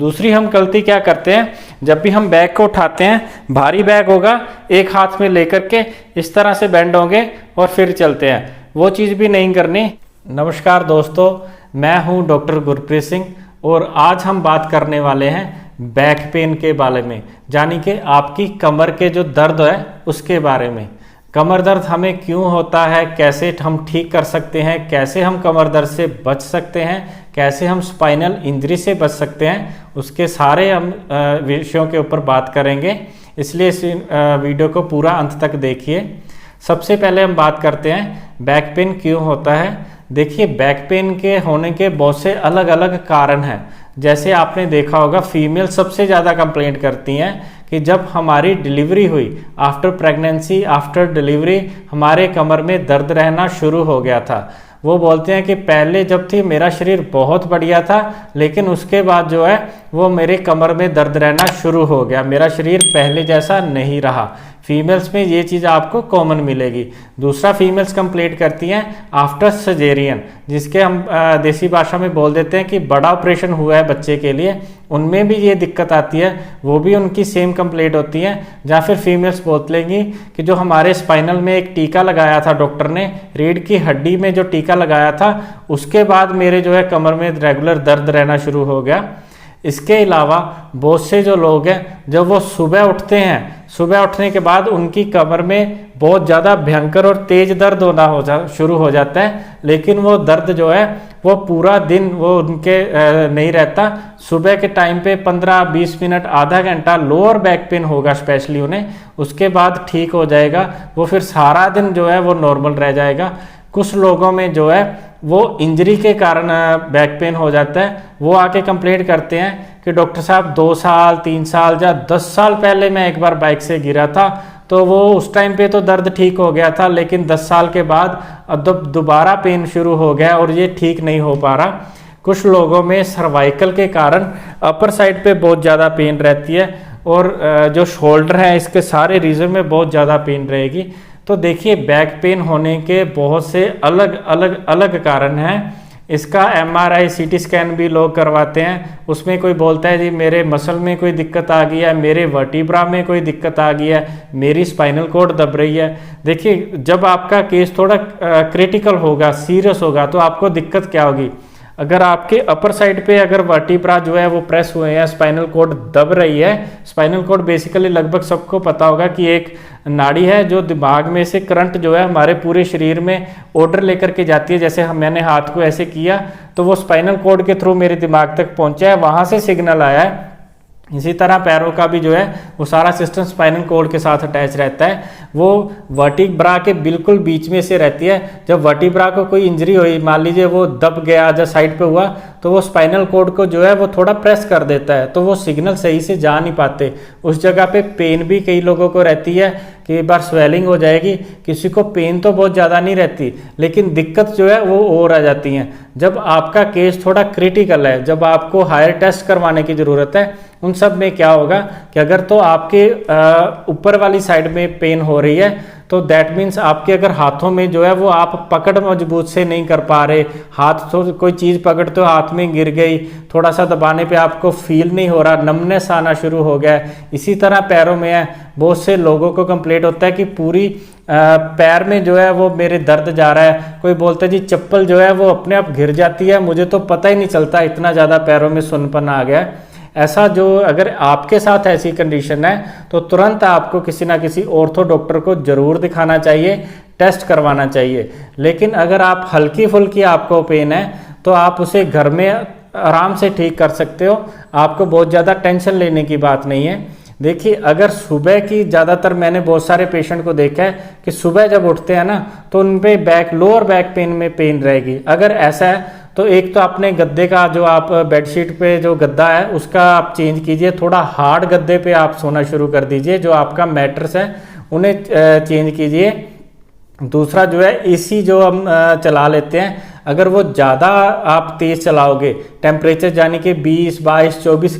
दूसरी हम गलती क्या करते हैं, जब भी हम बैग को उठाते हैं, भारी बैग होगा, एक हाथ में लेकर के इस तरह से बेंड होंगे और फिर चलते हैं, वो चीज़ भी नहीं करनी। नमस्कार दोस्तों, मैं हूं डॉक्टर गुरप्रीत सिंह और आज हम बात करने वाले हैं बैक पेन के बारे में, यानी कि आपकी कमर के जो दर्द है उसके बारे में। कमर दर्द हमें क्यों होता है, कैसे हम ठीक कर सकते हैं, कैसे हम कमर दर्द से बच सकते हैं, कैसे हम स्पाइनल इंजरी से बच सकते हैं, उसके सारे हम विषयों के ऊपर बात करेंगे। इसलिए इस वीडियो को पूरा अंत तक देखिए। सबसे पहले हम बात करते हैं बैक पेन क्यों होता है। देखिए, बैक पेन के होने के बहुत से अलग अलग कारण हैं। जैसे आपने देखा होगा, फीमेल सबसे ज़्यादा कंप्लेंट करती हैं कि जब हमारी डिलीवरी हुई, आफ्टर प्रेगनेंसी, आफ्टर डिलीवरी हमारे कमर में दर्द रहना शुरू हो गया था। वो बोलते हैं कि पहले जब थी मेरा शरीर बहुत बढ़िया था, लेकिन उसके बाद जो है वो मेरे कमर में दर्द रहना शुरू हो गया, मेरा शरीर पहले जैसा नहीं रहा। फीमेल्स में ये चीज़ आपको कॉमन मिलेगी। दूसरा, फीमेल्स कंप्लेंट करती हैं आफ्टर सर्जेरियन, जिसके हम देसी भाषा में बोल देते हैं कि बड़ा ऑपरेशन हुआ है बच्चे के लिए, उनमें भी ये दिक्कत आती है, वो भी उनकी सेम कंप्लेंट होती है। या फिर फीमेल्स बोल लेंगी कि जो हमारे स्पाइनल में एक टीका लगाया था डॉक्टर ने, रीढ़ की हड्डी में जो टीका लगाया था, उसके बाद मेरे जो है कमर में रेगुलर दर्द रहना शुरू हो गया। इसके अलावा बहुत से जो लोग हैं, जब वो सुबह उठते हैं, सुबह उठने के बाद उनकी कमर में बहुत ज़्यादा भयंकर और तेज दर्द होना शुरू हो जाता है, लेकिन वो दर्द जो है वो पूरा दिन वो उनके नहीं रहता। सुबह के टाइम पे 15-20 मिनट, आधा घंटा लोअर बैक पेन होगा स्पेशली उन्हें, उसके बाद ठीक हो जाएगा, वो फिर सारा दिन जो है वो नॉर्मल रह जाएगा। कुछ लोगों में जो है वो इंजरी के कारण बैक पेन हो जाता है, वो आके कंप्लेंट करते हैं कि डॉक्टर साहब 2 साल 3 साल या 10 साल पहले मैं एक बार बाइक से गिरा था, तो वो उस टाइम पे तो दर्द ठीक हो गया था, लेकिन 10 साल के बाद अब दोबारा पेन शुरू हो गया और ये ठीक नहीं हो पा रहा। कुछ लोगों में सर्वाइकल के कारण अपर साइड पे बहुत ज़्यादा पेन रहती है और जो शोल्डर है इसके सारे रीजन में बहुत ज़्यादा पेन रहेगी। तो देखिए, बैक पेन होने के बहुत से अलग अलग अलग कारण हैं। इसका MRI CT स्कैन भी लोग करवाते हैं, उसमें कोई बोलता है जी मेरे मसल में कोई दिक्कत आ गई है, मेरे वर्टिब्रा में कोई दिक्कत आ गई है, मेरी स्पाइनल कॉर्ड दब रही है। देखिए, जब आपका केस थोड़ा क्रिटिकल होगा, सीरियस होगा, तो आपको दिक्कत क्या होगी। अगर आपके अपर साइड पे अगर वर्टिब्रा जो है वो प्रेस हुए हैं, स्पाइनल कॉर्ड दब रही है। स्पाइनल कॉर्ड बेसिकली लगभग सबको पता होगा कि एक नाड़ी है जो दिमाग में से करंट जो है हमारे पूरे शरीर में ऑर्डर लेकर के जाती है। जैसे मैंने हाथ को ऐसे किया तो वो स्पाइनल कॉर्ड के थ्रू मेरे दिमाग तक पहुंचा है, वहां से सिग्नल आया है। इसी तरह पैरों का भी जो है वो सारा सिस्टम स्पाइनल कॉर्ड के साथ अटैच रहता है, वो वर्टिब्रा के बिल्कुल बीच में से रहती है। जब वर्टिब्रा को कोई इंजरी हुई, मान लीजिए वो दब गया, जब साइड पे हुआ, तो वो स्पाइनल कॉर्ड को जो है वो थोड़ा प्रेस कर देता है, तो वो सिग्नल सही से जा नहीं पाते। उस जगह पे पेन भी कई लोगों को रहती है, कई बार स्वेलिंग हो जाएगी, किसी को पेन तो बहुत ज़्यादा नहीं रहती, लेकिन दिक्कत जो है वो और आ जाती हैं। जब आपका केस थोड़ा क्रिटिकल है, जब आपको हायर टेस्ट करवाने की ज़रूरत है, उन सब में क्या होगा कि अगर तो आपके ऊपर वाली साइड में पेन हो रही है, तो दैट मीन्स आपके अगर हाथों में जो है वो आप पकड़ मजबूत से नहीं कर पा रहे, हाथ तो कोई चीज़ पकड़ते हो हाथ में गिर गई, थोड़ा सा दबाने पे आपको फील नहीं हो रहा, नमनेस आना शुरू हो गया है। इसी तरह पैरों में है, बहुत से लोगों को कंप्लेंट होता है कि पूरी पैर में जो है वो मेरे दर्द जा रहा है। कोई बोलता है जी चप्पल जो है वो अपने आप गिर जाती है, मुझे तो पता ही नहीं चलता, इतना ज़्यादा पैरों में सुन्नपन आ गया है। ऐसा जो अगर आपके साथ ऐसी कंडीशन है तो तुरंत आपको किसी ना किसी ऑर्थो डॉक्टर को जरूर दिखाना चाहिए, टेस्ट करवाना चाहिए। लेकिन अगर आप हल्की फुल्की आपको पेन है तो आप उसे घर में आराम से ठीक कर सकते हो, आपको बहुत ज़्यादा टेंशन लेने की बात नहीं है। देखिए, अगर सुबह की ज़्यादातर मैंने बहुत सारे पेशेंट को देखा है कि सुबह जब उठते हैं ना तो उन पे लोअर बैक पेन में पेन रहेगी। अगर ऐसा है तो एक तो अपने गद्दे का जो आप बेडशीट पे जो गद्दा है उसका आप चेंज कीजिए, थोड़ा हार्ड गद्दे पे आप सोना शुरू कर दीजिए। जो आपका मैट्रेस है उन्हें चेंज कीजिए। दूसरा जो है एसी जो हम चला लेते हैं, अगर वो ज़्यादा आप तेज़ चलाओगे, टेम्परेचर यानी कि 20, 22, 24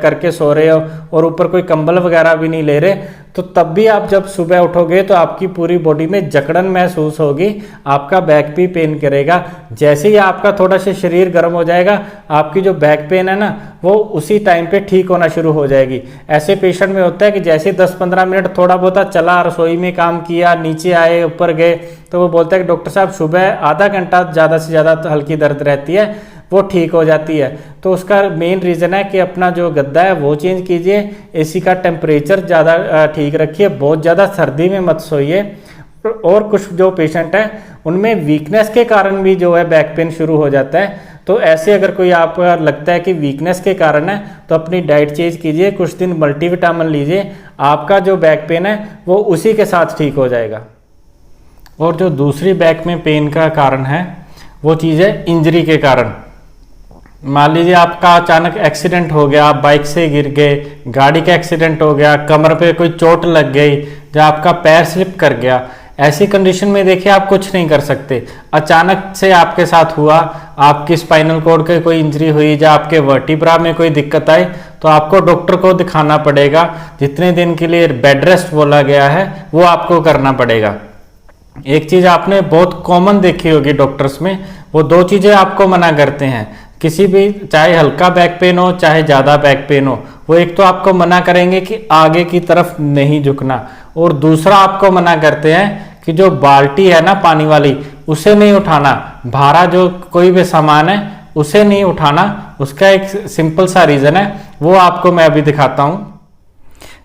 करके सो रहे हो और ऊपर कोई कंबल वगैरह भी नहीं ले रहे, तो तब भी आप जब सुबह उठोगे तो आपकी पूरी बॉडी में जकड़न महसूस होगी, आपका बैक भी पेन करेगा। जैसे ही आपका थोड़ा सा शरीर गर्म हो जाएगा, आपकी जो बैक पेन है ना वो उसी टाइम पे ठीक होना शुरू हो जाएगी। ऐसे पेशेंट में होता है कि जैसे 10-15 मिनट थोड़ा बहुत चला, रसोई में काम किया, नीचे आए, ऊपर गए, तो वो बोलता है कि डॉक्टर साहब सुबह आधा घंटा ज़्यादा से ज़्यादा हल्की दर्द रहती है, वो ठीक हो जाती है। तो उसका मेन रीज़न है कि अपना जो गद्दा है वो चेंज कीजिए, एसी का टेम्परेचर ज़्यादा ठीक रखिए, बहुत ज़्यादा सर्दी में मत सोइए। और कुछ जो पेशेंट हैं उनमें वीकनेस के कारण भी जो है बैक पेन शुरू हो जाता है। तो ऐसे अगर कोई आपको लगता है कि वीकनेस के कारण है तो अपनी डाइट चेंज कीजिए, कुछ दिन मल्टीविटामिन लीजिए, आपका जो बैक पेन है वो उसी के साथ ठीक हो जाएगा। और जो दूसरी बैक में पेन का कारण है वो चीज़ है इंजरी के कारण। मान लीजिए आपका अचानक एक्सीडेंट हो गया, आप बाइक से गिर गए, गाड़ी का एक्सीडेंट हो गया, कमर पे कोई चोट लग गई, या आपका पैर स्लिप कर गया। ऐसी कंडीशन में देखिए आप कुछ नहीं कर सकते। अचानक से आपके साथ हुआ, आपकी स्पाइनल कॉर्ड के कोई इंजरी हुई या आपके वर्टिब्रा में कोई दिक्कत आई, तो आपको डॉक्टर को दिखाना पड़ेगा। जितने दिन के लिए बेड रेस्ट बोला गया है वो आपको करना पड़ेगा। एक चीज़ आपने बहुत कॉमन देखी होगी डॉक्टर्स में, वो दो चीज़ें आपको मना करते हैं किसी भी, चाहे हल्का बैक पेन हो चाहे ज़्यादा बैक पेन हो। वो एक तो आपको मना करेंगे कि आगे की तरफ नहीं झुकना, और दूसरा आपको मना करते हैं कि जो बाल्टी है ना पानी वाली उसे नहीं उठाना, भारा जो कोई भी सामान है उसे नहीं उठाना। उसका एक सिंपल सा रीज़न है, वो आपको मैं अभी दिखाता हूँ।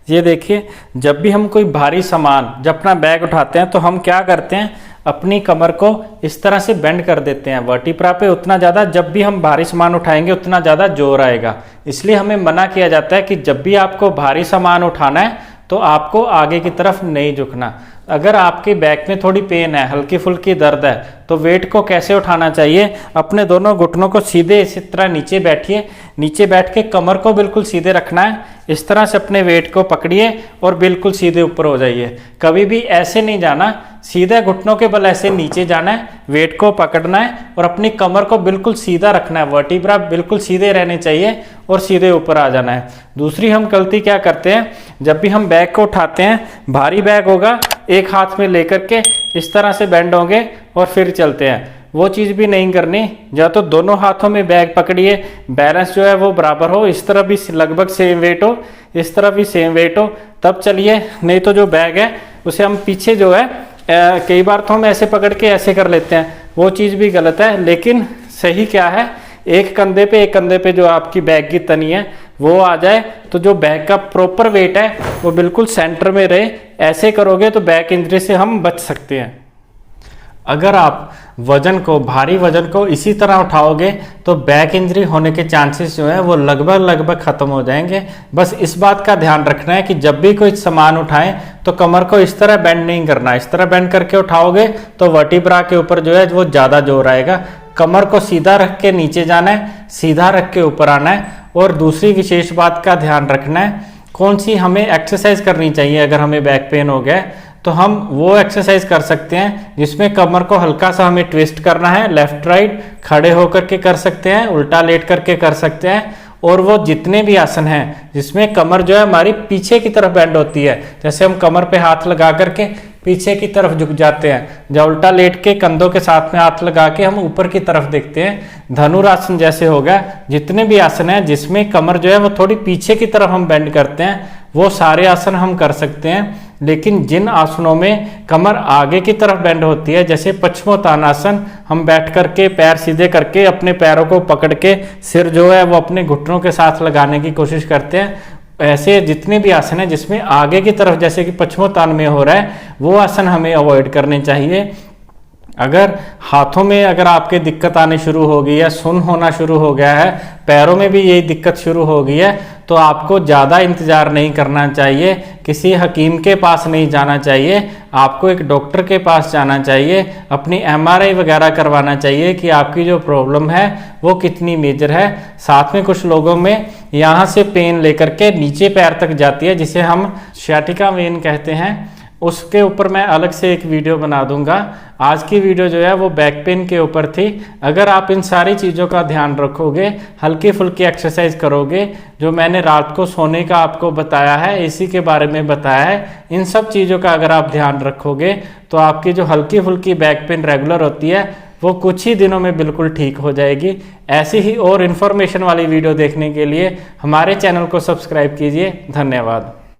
ये देखिए, जब भी हम कोई भारी सामान, जब अपना बैग उठाते हैं तो हम क्या करते हैं, अपनी कमर को इस तरह से बेंड कर देते हैं वर्टिब्रा पे उतना ज़्यादा, जब भी हम भारी सामान उठाएंगे उतना ज़्यादा जोर आएगा। इसलिए हमें मना किया जाता है कि जब भी आपको भारी सामान उठाना है तो आपको आगे की तरफ नहीं झुकना। अगर आपके बैक में थोड़ी पेन है, हल्की फुल्की दर्द है, तो वेट को कैसे उठाना चाहिए, अपने दोनों घुटनों को सीधे इसी तरह नीचे बैठिए, नीचे बैठ के कमर को बिल्कुल सीधे रखना है, इस तरह से अपने वेट को पकड़िए और बिल्कुल सीधे ऊपर हो जाइए। कभी भी ऐसे नहीं जाना, सीधे घुटनों के बल ऐसे नीचे जाना है, वेट को पकड़ना है और अपनी कमर को बिल्कुल सीधा रखना है, वर्टिब्रा बिल्कुल सीधे रहने चाहिए और सीधे ऊपर आ जाना है। दूसरी हम गलती क्या करते हैं, जब भी हम बैग को उठाते हैं, भारी बैग होगा, एक हाथ में लेकर के इस तरह से बेंड होंगे और फिर चलते हैं, वो चीज़ भी नहीं करनी। या तो दोनों हाथों में बैग पकड़िए, बैलेंस जो है वो बराबर हो, इस तरह भी लगभग सेम वेट हो, इस तरह भी सेम वेट हो, तब चलिए। नहीं तो जो बैग है उसे हम पीछे जो है कई बार तो हम ऐसे पकड़ के ऐसे कर लेते हैं, वो चीज़ भी गलत है। लेकिन सही क्या है, एक कंधे पे जो आपकी बैग की तनी है वो आ जाए, तो जो बैग का प्रॉपर वेट है वो बिल्कुल सेंटर में रहे। ऐसे करोगे तो बैक इंजरी से हम बच सकते हैं। अगर आप वजन को, भारी वजन को इसी तरह उठाओगे तो बैक इंजरी होने के चांसेस जो है वो लगभग खत्म हो जाएंगे। बस इस बात का ध्यान रखना है कि जब भी कोई सामान उठाएं तो कमर को इस तरह बेंड नहीं करना। इस तरह बेंड करके उठाओगे तो वर्टिब्रा के ऊपर जो है वो ज़्यादा जोर आएगा। कमर को सीधा रख के नीचे जाना है, सीधा रख के ऊपर आना है। और दूसरी विशेष बात का ध्यान रखना है, कौन सी हमें एक्सरसाइज करनी चाहिए। अगर हमें बैक पेन हो गया तो हम वो एक्सरसाइज कर सकते हैं जिसमें कमर को हल्का सा हमें ट्विस्ट करना है, लेफ्ट राइट, खड़े होकर के कर सकते हैं, उल्टा लेट करके कर सकते हैं। और वो जितने भी आसन हैं जिसमें कमर जो है हमारी पीछे की तरफ बेंड होती है, जैसे हम कमर पे हाथ लगा करके पीछे की तरफ झुक जाते हैं, या उल्टा लेट के कंधों के साथ में हाथ लगा के हम ऊपर की तरफ देखते हैं, धनुरासन जैसे होगा, जितने भी आसन हैं जिसमें कमर जो है वो थोड़ी पीछे की तरफ हम बेंड करते हैं, वो सारे आसन हम कर सकते हैं। लेकिन जिन आसनों में कमर आगे की तरफ बेंड होती है, जैसे पश्चिमोत्तानासन, हम बैठ करके पैर सीधे करके अपने पैरों को पकड़ के सिर जो है वो अपने घुटनों के साथ लगाने की कोशिश करते हैं, ऐसे जितने भी आसन हैं जिसमें आगे की तरफ जैसे कि पश्चिमोत्तान में हो रहा है, वो आसन हमें अवॉइड करने चाहिए। अगर हाथों में अगर आपके दिक्कत आने शुरू हो गई है, सुन्न होना शुरू हो गया है, पैरों में भी यही दिक्कत शुरू हो गई है, तो आपको ज़्यादा इंतज़ार नहीं करना चाहिए, किसी हकीम के पास नहीं जाना चाहिए, आपको एक डॉक्टर के पास जाना चाहिए, अपनी MRI वगैरह करवाना चाहिए कि आपकी जो प्रॉब्लम है वो कितनी मेजर है। साथ में कुछ लोगों में यहाँ से पेन लेकर के नीचे पैर तक जाती है, जिसे हम सियाटिका वेन कहते हैं, उसके ऊपर मैं अलग से एक वीडियो बना दूंगा। आज की वीडियो जो है वो बैक पेन के ऊपर थी। अगर आप इन सारी चीज़ों का ध्यान रखोगे, हल्की फुल्की एक्सरसाइज करोगे, जो मैंने रात को सोने का आपको बताया है, इसी के बारे में बताया है, इन सब चीज़ों का अगर आप ध्यान रखोगे तो आपकी जो हल्की फुल्की बैक पेन रेगुलर होती है वो कुछ ही दिनों में बिल्कुल ठीक हो जाएगी। ऐसी ही और इन्फॉर्मेशन वाली वीडियो देखने के लिए हमारे चैनल को सब्सक्राइब कीजिए। धन्यवाद।